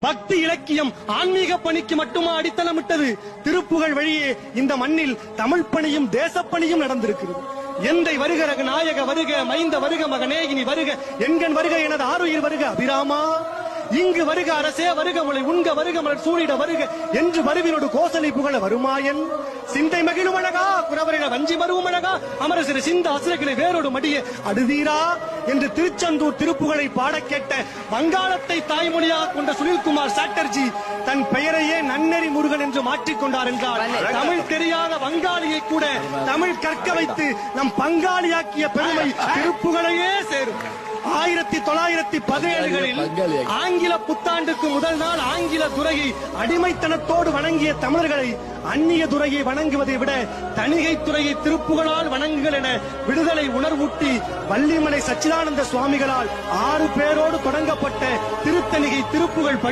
பக்தி இலக்கியம் ஆன்மீக பணிக்கு மட்டுமா அடித்தளமிட்டது? திருப்புகழ் வழியே இந்த மண்ணில் தமிழ் பணியும் தேசப்பணியும் நடந்திருக்கிறது. எந்தை வருக ரகுநாயக வருக, மைந்த வருக மகனே இனி வருக, எண்கண் வருக எனது ஆருயிர் வருக அபிராமா, இங்கு வருக அரசே வருக முளை உண்க வருக மலர் சூழிட வருக என்று வருவினோடு கோசலை புகழ வருமாயன், சிந்தை மகிழும் அழகா குறவரிட வஞ்சி மருவும் அழகா அமரசிறு சிந்த அசுரகளை வேரோடு மடிய அடுதீரா என்று திருச்செந்தூர் திருப்புகழை பாட கேட்ட வங்காளத்தை தாய்மொழியாக கொண்ட சுனில்குமார் சாட்டர்ஜி தன் பெயரையே நன்னெறி முருகன் என்று மாற்றிக்கொண்டார் என்றால், தமிழ் தெரியாத வங்காளியை கூட தமிழ் கற்க வைத்து நம் பங்காளியாக்கிய பெருமை திருப்புகழையே சேரும். 1917களில் ஆங்கில புத்தாண்டுக்கு முதல் நாள் ஆங்கில துறையை அடிமைத்தனத்தோடு வணங்கிய தமிழர்களை அந்நிய துறையை வணங்குவதை விட தணிகை துறையை திருப்புகழால் வணங்குகள் என விடுதலை உணர்வூட்டி வள்ளிமலை சச்சிதானந்த சுவாமிகளால் 6 பேரோடு தொடங்கப்பட்ட திருத்தணிகை திருப்புகழ்